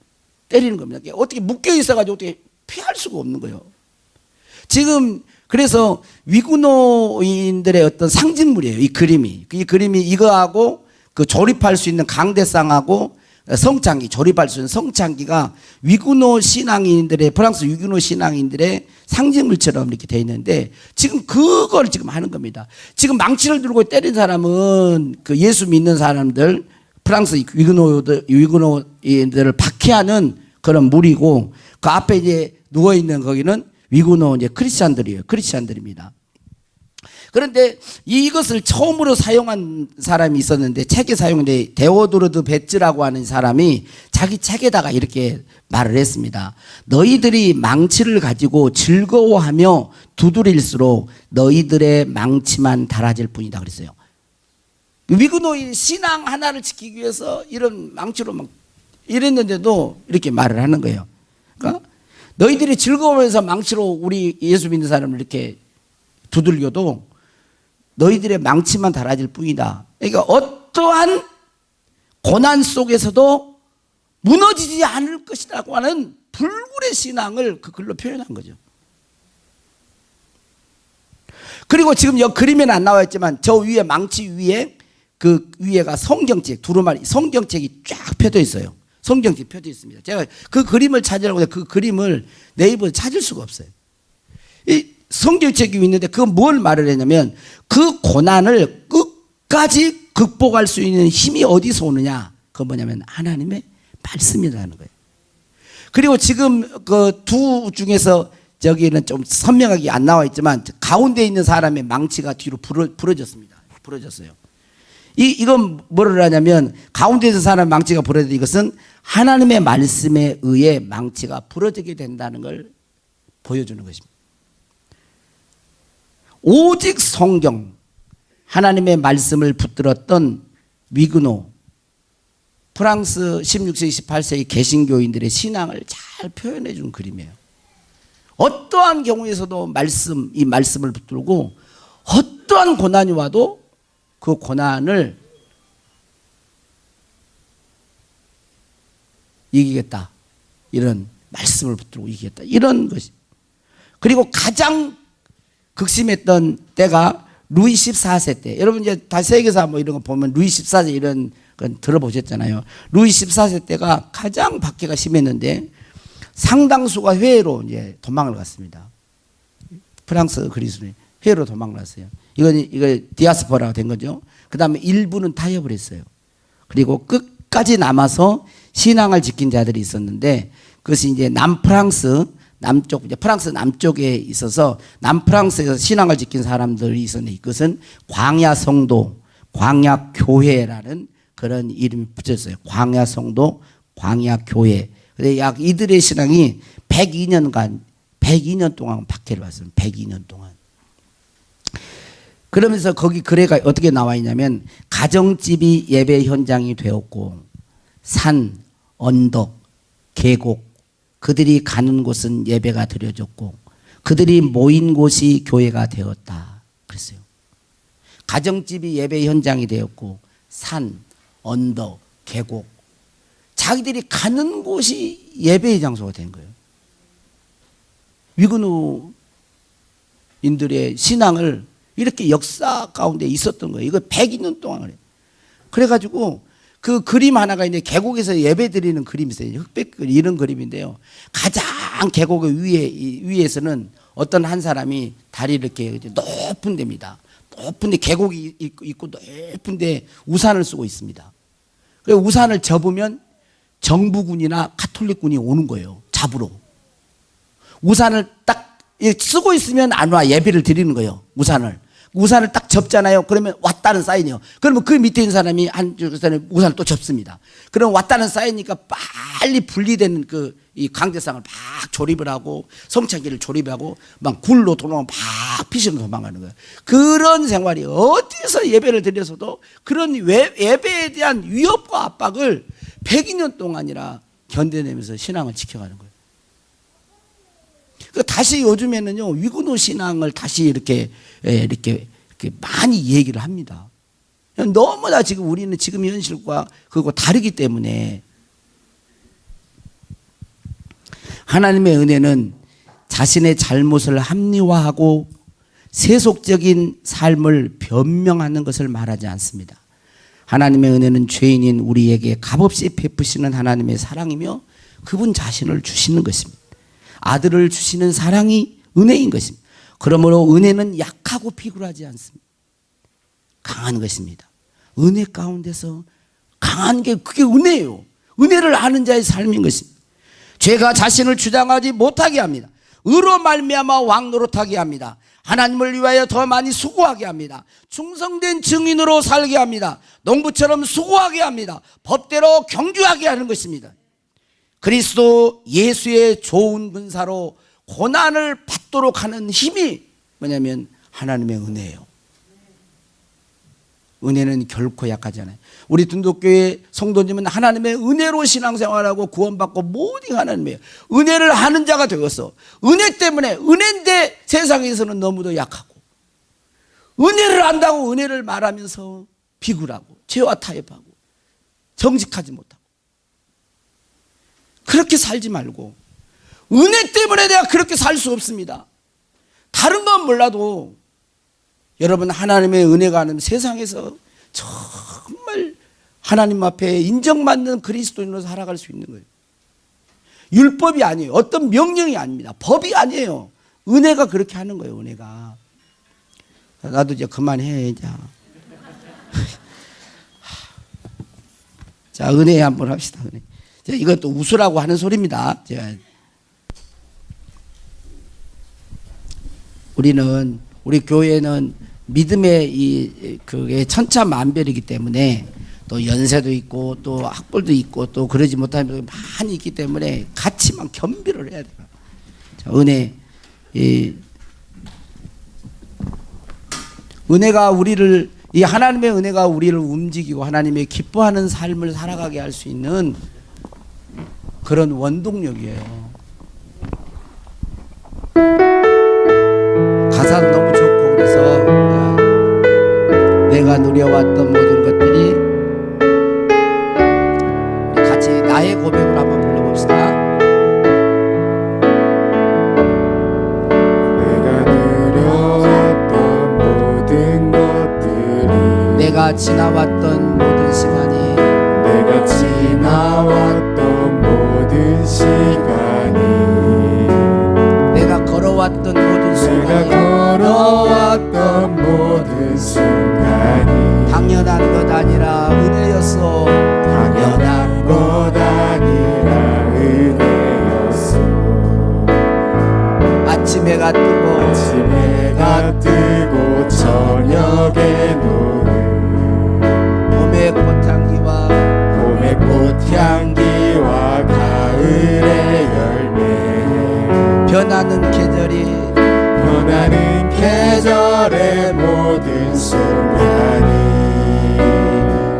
때리는 겁니다. 어떻게 묶여 있어가지고 어떻게 피할 수가 없는 거예요. 지금 그래서 위구노인들의 어떤 상징물이에요. 이 그림이 이거하고 그 조립할 수 있는 강대상하고 성창기, 조립할 수 있는 성창기가 위구노 신앙인들의, 프랑스 위구노 신앙인들의 상징물처럼 이렇게 돼 있는데, 지금 그걸 지금 하는 겁니다. 지금 망치를 들고 때린 사람은 그 예수 믿는 사람들, 프랑스 위구노인들을 박해하는 그런 무리고, 그 앞에 이제 누워 있는 거기는 위구노 이제 크리스찬들입니다. 그런데 이것을 처음으로 사용한 사람이 있었는데, 책에 사용된 데오도르드 베츠라고 하는 사람이 자기 책에다가 이렇게 말을 했습니다. 너희들이 망치를 가지고 즐거워하며 두드릴수록 너희들의 망치만 달아질 뿐이다 그랬어요. 위구노인 신앙 하나를 지키기 위해서 이런 망치로 막 이랬는데도 이렇게 말을 하는 거예요. 그러니까 너희들이 즐거우면서 망치로 우리 예수 믿는 사람을 이렇게 두들겨도 너희들의 망치만 달아질 뿐이다. 그러니까 어떠한 고난 속에서도 무너지지 않을 것이라고 하는 불굴의 신앙을 그 글로 표현한 거죠. 그리고 지금 여 그림에는 안 나와 있지만 저 위에 망치 위에 그 위에가 성경책 두루마리 성경책이 쫙 펴져 있어요. 성경책이 펴져 있습니다. 제가 그 그림을 찾으려고 그 그림을 네이버에 찾을 수가 없어요. 이 성경책이 있는데 그건 뭘 말을 했냐면 그 고난을 끝까지 극복할 수 있는 힘이 어디서 오느냐? 그건 뭐냐면 하나님의 말씀이라는 거예요. 그리고 지금 그 두 중에서 저기는 좀 선명하게 안 나와 있지만 가운데 있는 사람의 망치가 뒤로 부러졌습니다. 부러졌어요. 이건 뭐를 하냐면 가운데서 사는 망치가 부러져도 이것은 하나님의 말씀에 의해 망치가 부러지게 된다는 걸 보여주는 것입니다. 오직 성경, 하나님의 말씀을 붙들었던 위그노, 프랑스 16세, 28세의 개신교인들의 신앙을 잘 표현해 준 그림이에요. 어떠한 경우에서도 이 말씀을 붙들고 어떠한 고난이 와도 그 고난을 이기겠다. 이런 말씀을 붙들고 이기겠다. 이런 것이. 그리고 가장 극심했던 때가 루이 14세 때. 여러분 이제 다 세계사 뭐 이런 거 보면 루이 14세 이런 건 들어보셨잖아요. 루이 14세 때가 가장 박해가 심했는데 상당수가 해외로 이제 도망을 갔습니다. 프랑스, 그리스로 해외로 도망을 갔어요. 이거 디아스포라가 된 거죠. 그 다음에 일부는 타협을 했어요. 그리고 끝까지 남아서 신앙을 지킨 자들이 있었는데 그것이 이제 남프랑스, 남쪽, 이제 프랑스 남쪽에 있어서 남프랑스에서 신앙을 지킨 사람들이 있었는데 이것은 광야 성도, 광야 교회라는 그런 이름이 붙였어요. 광야 성도, 광야 교회. 근데 약 이들의 신앙이 102년 동안 박해를 받습니다. 102년 동안. 그러면서 거기 글에가 어떻게 나와 있냐면 가정집이 예배 현장이 되었고 산, 언덕, 계곡, 그들이 가는 곳은 예배가 드려졌고 그들이 모인 곳이 교회가 되었다. 그랬어요. 가정집이 예배 현장이 되었고 산, 언덕, 계곡, 자기들이 가는 곳이 예배의 장소가 된 거예요. 위그노인들의 신앙을 이렇게 역사 가운데 있었던 거예요. 이거 102년 동안 그래요. 그래가지고 그 그림 하나가 있는데 계곡에서 예배 드리는 그림이 있어요. 흑백 이런 그림인데요. 가장 계곡의 위에서는 어떤 한 사람이 다리를 이렇게 높은 데입니다. 높은데 계곡이 있고 높은데 우산을 쓰고 있습니다. 그래서 우산을 접으면 정부군이나 가톨릭군이 오는 거예요. 잡으러. 우산을 딱 쓰고 있으면 안 와. 예배를 드리는 거예요. 우산을 딱 접잖아요. 그러면 왔다는 사인이에요. 그러면 그 밑에 있는 사람이 우산을 또 접습니다. 그럼 왔다는 사인이니까 빨리 분리되는 이 강대상을 막 조립을 하고 성찬기를 조립하고 막 굴로 도망가고 막 피시로 도망가는 거예요. 그런 생활이 어디서 예배를 드려서도 그런 예배에 대한 위협과 압박을 102년 동안이나 견뎌내면서 신앙을 지켜가는 거예요. 다시 요즘에는요 위그노 신앙을 다시 이렇게 많이 얘기를 합니다. 너무나 지금 우리는 지금 현실과 그거 다르기 때문에 하나님의 은혜는 자신의 잘못을 합리화하고 세속적인 삶을 변명하는 것을 말하지 않습니다. 하나님의 은혜는 죄인인 우리에게 값없이 베푸시는 하나님의 사랑이며 그분 자신을 주시는 것입니다. 아들을 주시는 사랑이 은혜인 것입니다. 그러므로 은혜는 약하고 피굴하지 않습니다. 강한 것입니다. 은혜 가운데서 강한 게 그게 은혜예요. 은혜를 아는 자의 삶인 것입니다. 죄가 자신을 주장하지 못하게 합니다. 의로 말미암아 왕노릇하게 합니다. 하나님을 위하여 더 많이 수고하게 합니다. 충성된 증인으로 살게 합니다. 농부처럼 수고하게 합니다. 법대로 경주하게 하는 것입니다. 그리스도 예수의 좋은 군사로 고난을 받도록 하는 힘이 뭐냐면 하나님의 은혜예요. 은혜는 결코 약하지 않아요. 우리 둔독교회 성도님은 하나님의 은혜로 신앙생활하고 구원받고 모든 하나님이에요. 은혜를 하는 자가 되었어. 은혜 때문에 은혜인데 세상에서는 너무도 약하고 은혜를 안다고 은혜를 말하면서 비굴하고 죄와 타협하고 정직하지 못하고 그렇게 살지 말고 은혜 때문에 내가 그렇게 살 수 없습니다. 다른 건 몰라도 여러분 하나님의 은혜가 아는 세상에서 정말 하나님 앞에 인정받는 그리스도인으로 살아갈 수 있는 거예요. 율법이 아니에요. 어떤 명령이 아닙니다. 법이 아니에요. 은혜가 그렇게 하는 거예요. 은혜가. 나도 이제 그만해. 이제. 자, 은혜 한번 합시다. 은혜. 이것도 웃으라고 하는 소리입니다. 우리 교회는 믿음의 그게 천차만별이기 때문에 또 연세도 있고 또 학벌도 있고 또 그러지 못하는 분이 많이 있기 때문에 같이만 겸비를 해야 돼요. 자, 은혜가 우리를 이 하나님의 은혜가 우리를 움직이고 하나님의 기뻐하는 삶을 살아가게 할 수 있는 그런 원동력이에요. 가사도 너무 좋고 그래서 내가 누려왔던 모든 것들이 우리 같이 나의 고백으로 한번 불러봅시다. 내가 누려왔던 모든 것들이 내가 지나왔던 모든 시간이 내가 지나왔던 모든 시간이 내가 걸어왔던 모든 내가 순간이 걸어왔던 모든 순간이 당연한 것 아니라 은혜였어. 당연한 것 아니라 은혜였어. 아침 해가 뜨고 아침 해가 뜨고 저녁에 노는 봄의 꽃향기와 봄의 꽃향기와 가을의 열매 변하는 계절이 변하는 계절의 모든 순간이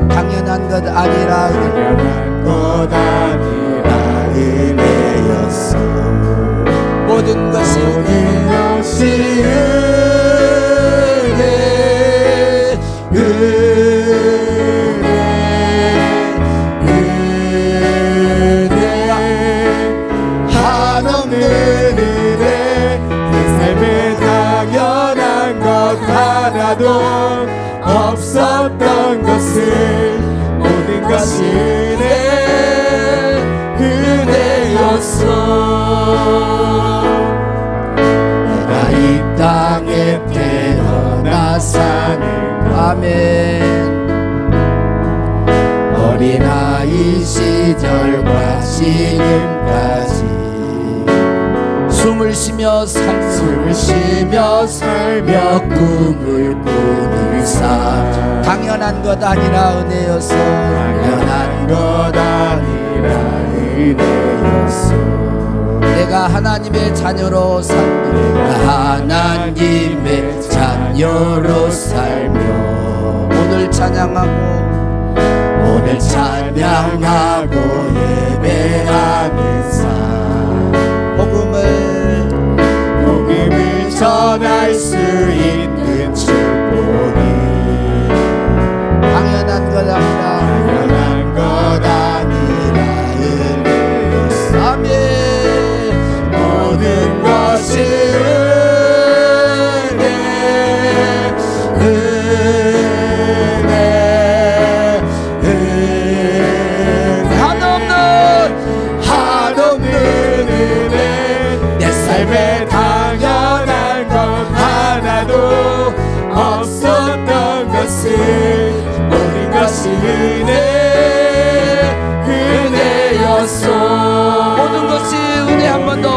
당연한 것 아니라 당연한 것 아니라 은혜였어. 모든 것이 모든 것이 은혜 한없는 은혜 내 삶에 당연한 것 하나도 없었던 것을 모든 것이 은혜였어. 내가 이 땅에 태어나 사는 아멘. 어린아이 시절과 지금까지 숨을 쉬며 살며 숨을 쉬며 살며 꿈을 꾸는 삶 당연한 것 아니라 은혜였어. 당연한 것 아니라 은혜였어. 내가 하나님의 자녀로 살며 내가 하나님의 자녀로 살며 오늘 찬양하고 오늘 찬양하고 예배하는 삶 복음을 전할 수 있는 축복이 당연한 것 아니라 당연한 것 아니라 은혜였어. 아멘. 모든 것이 한없는 은혜 내 삶에 당연한 것 하나도 없었던 것을 모든 것이 은혜였어. 모든 것이 은혜 한 번 더.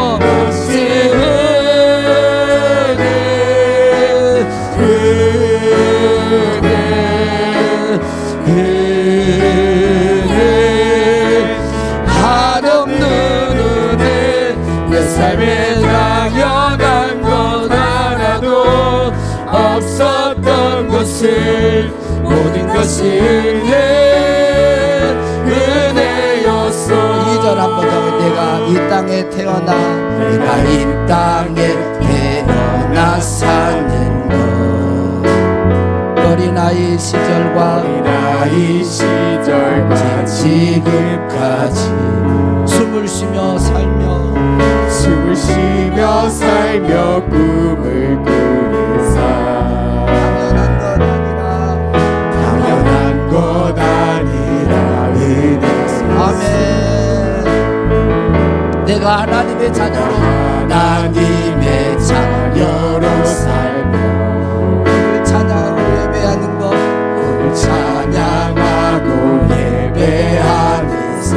한없는 은혜 내 삶에 당연한 것 하나도 없었던 것을 모든 것이 은혜였어. 2절 한 번 더. 내가 이 땅에 태어나 내가 이 땅에 태어나 사는 것 어린아이 시절과 어린아이 시절과 지금까지 숨을 쉬며 살며 숨을 쉬며 살며 꿈을 꾸는 삶 당연한 것 아니라 당연한 것 아니라 은혜. 아멘. 내가 하나님의 자녀로 하나님의 자녀로 살며 오늘 찬양하고 예배하는 것 오늘 찬양하고 예배하는 삶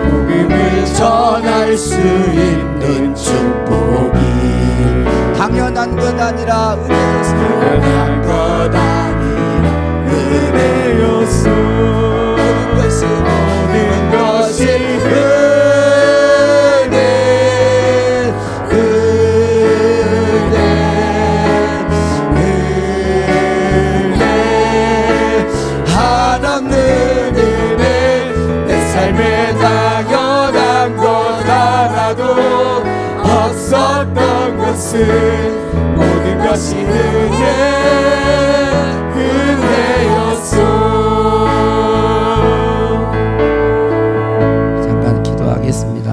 복음을 전할 수 있는 축복이 당연한 당연한 것 아니라 은혜였소. 당연한 것 아니라 은혜였소. 모든 것이 은혜, 한없는 은혜. 내 삶에 당연한 것 하나도 없었던 것은 모든 것이 은혜였소. 잠깐 기도하겠습니다.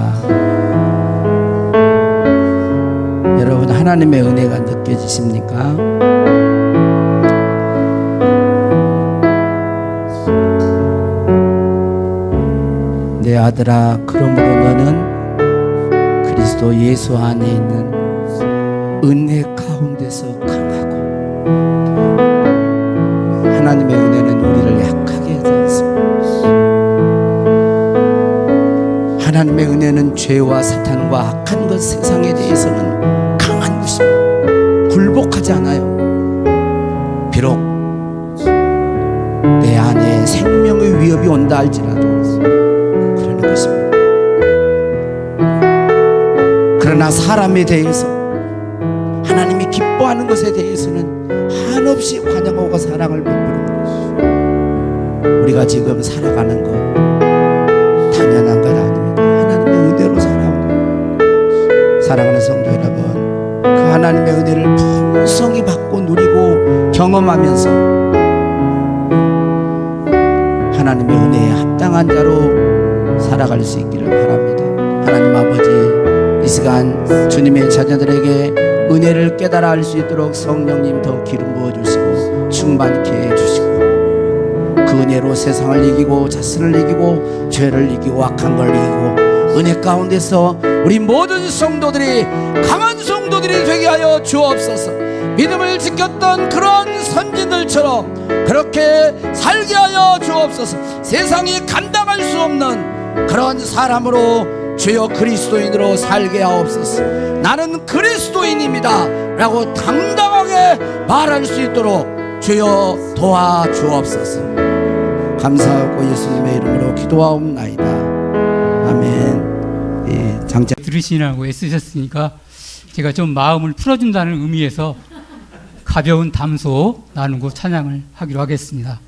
여러분, 하나님의 은혜가 느껴지십니까? 내 아들아, 그러므로 너는 그리스도 예수 안에 있는 은혜 가운데서 강하고, 하나님의 은혜는 우리를 약하게 하지 않습니다. 하나님의 은혜는 죄와 사탄과 악한 것 세상에 대해서는 강한 것입니다. 굴복하지 않아요. 비록 내 안에 생명의 위협이 온다 할지라도 그러는 것입니다. 그러나 사람에 대해서, 하나님이 기뻐하는 것에 대해서는 한없이 환영하고 사랑을 베푸는 것이죠. 우리가 지금 살아가는 것 당연한 것 아닙니다. 하나님의 은혜로 살아오는 것. 사랑하는 성도 여러분, 그 하나님의 은혜를 풍성히 받고 누리고 경험하면서 하나님의 은혜에 합당한 자로 살아갈 수 있기를 바랍니다. 하나님 아버지, 이 시간 주님의 자녀들에게 은혜를 깨달아 알 수 있도록 성령님 더 기름 부어주시고 충만케 해주시고, 그 은혜로 세상을 이기고 자신을 이기고 죄를 이기고 악한 걸 이기고 은혜 가운데서 우리 모든 성도들이 강한 성도들이 되게 하여 주옵소서. 믿음을 지켰던 그런 선지들처럼 그렇게 살게 하여 주옵소서. 세상이 감당할 수 없는 그런 사람으로 주여 그리스도인으로 살게 하옵소서. 나는 그리스도인입니다 라고 당당하게 말할 수 있도록 주여 도와주옵소서. 감사하고 예수님의 이름으로 기도하옵나이다. 아멘. 예, 장자 들으시라고 애쓰셨으니까 제가 좀 마음을 풀어준다는 의미에서 가벼운 담소 나누고 찬양을 하기로 하겠습니다.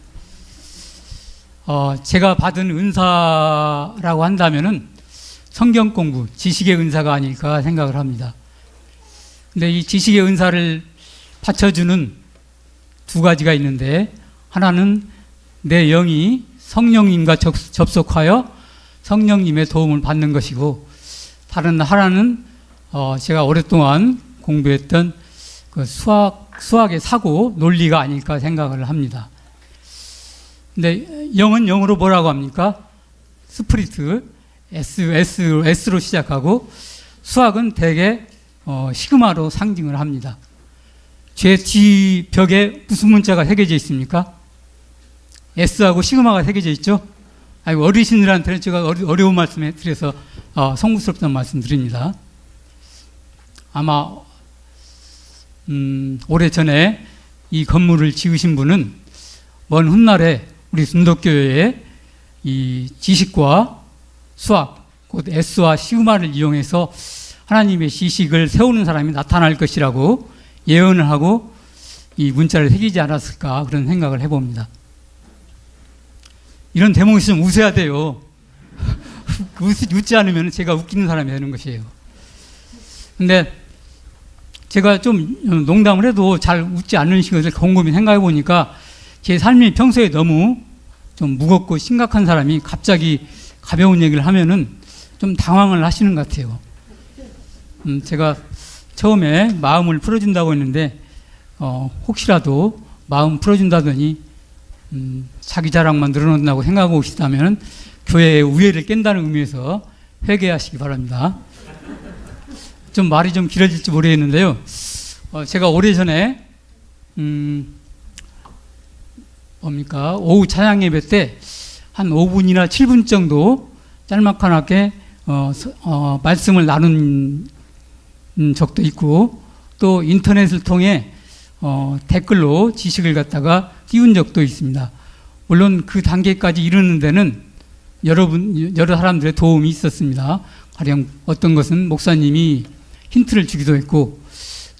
제가 받은 은사라고 한다면은 성경 공부, 지식의 은사가 아닐까 생각을 합니다. 근데 이 지식의 은사를 받쳐주는 두 가지가 있는데, 하나는 내 영이 성령님과 접속하여 성령님의 도움을 받는 것이고, 다른 하나는 제가 오랫동안 공부했던 그 수학의 사고, 논리가 아닐까 생각을 합니다. 근데 영은 영어로 뭐라고 합니까? 스프리트, S로 시작하고, 수학은 대개 시그마로 상징을 합니다. 제 뒤벽에 무슨 문자가 새겨져 있습니까? S하고 시그마가 새겨져 있죠? 어르신들한테는 제가 어려운 말씀에 드려서 송구스럽다는 말씀 드립니다. 아마 오래전에 이 건물을 지으신 분은 먼 훗날에 우리 순덕교회에 이 지식과 수학, 곧 S와 시그마를 이용해서 하나님의 지식을 세우는 사람이 나타날 것이라고 예언을 하고 이 문자를 새기지 않았을까, 그런 생각을 해봅니다. 이런 대목이 좀 웃어야 돼요. 웃지 않으면 제가 웃기는 사람이 되는 것이에요. 근데 제가 좀 농담을 해도 잘 웃지 않는 것을 곰곰이 생각해 보니까 제 삶이 평소에 너무 좀 무겁고 심각한 사람이 갑자기 가벼운 얘기를 하면은 좀 당황을 하시는 것 같아요. 제가 처음에 마음을 풀어준다고 했는데 혹시라도 마음 풀어준다더니 자기 자랑만 늘어난다고 생각하고 계시다면 교회의 우애를 깬다는 의미에서 회개하시기 바랍니다. 좀 말이 좀 길어질지 모르겠는데요. 제가 오래전에 오후 찬양 예배 때 한 5분이나 7분 정도 짤막하게 말씀을 나눈 적도 있고, 또 인터넷을 통해 댓글로 지식을 갖다가 띄운 적도 있습니다. 물론 그 단계까지 이르는 데는 여러 사람들의 도움이 있었습니다. 가령 어떤 것은 목사님이 힌트를 주기도 했고,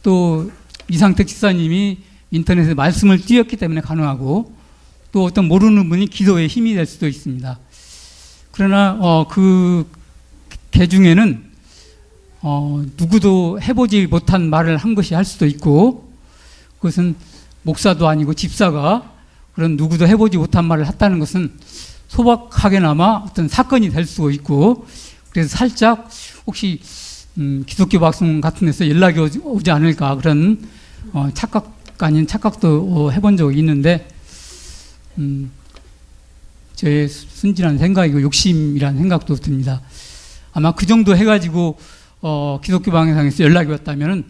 또 이상택 집사님이 인터넷에 말씀을 띄웠기 때문에 가능하고, 또 어떤 모르는 분이 기도의 힘이 될 수도 있습니다. 그러나 그 중에는 누구도 해보지 못한 말을 한 것이 할 수도 있고, 그것은 목사도 아니고 집사가 그런 누구도 해보지 못한 말을 했다는 것은 소박하게나마 어떤 사건이 될 수도 있고, 그래서 살짝 혹시 기독교 방송 같은 데서 연락이 오지 않을까, 그런 착각 아닌 착각도 해본 적이 있는데, 저의 순진한 생각이고 욕심이라는 생각도 듭니다. 아마 그 정도 해가지고 기독교 방송에서 연락이 왔다면은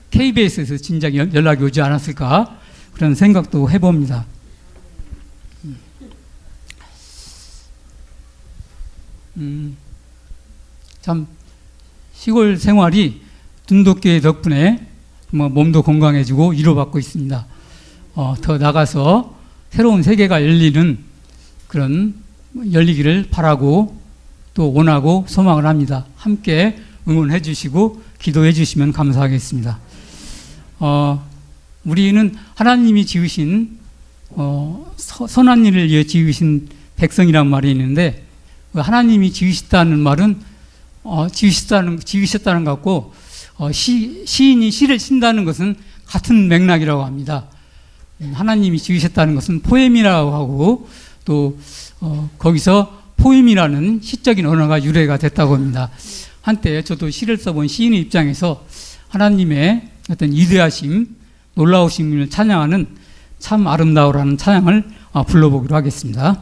KBS에서 진작 연락이 오지 않았을까, 그런 생각도 해봅니다. 참 시골 생활이 둔독교회 덕분에 몸도 건강해지고 위로받고 있습니다. 더 나가서 새로운 세계가 열리기를 바라고 또 원하고 소망을 합니다. 함께 응원해 주시고 기도해 주시면 감사하겠습니다. 우리는 하나님이 지으신 선한 일을 위해 지으신 백성이란 말이 있는데, 하나님이 지으셨다는 말은 지으셨다는 것 같고, 시인이 시를 쓴다는 것은 같은 맥락이라고 합니다. 하나님이 지으셨다는 것은 포엠이라고 하고, 또 거기서 포엠이라는 시적인 언어가 유래가 됐다고 합니다. 한때 저도 시를 써본 시인의 입장에서 하나님의 어떤 위대하심, 놀라우심을 찬양하는 참 아름다우라는 찬양을 불러보기로 하겠습니다.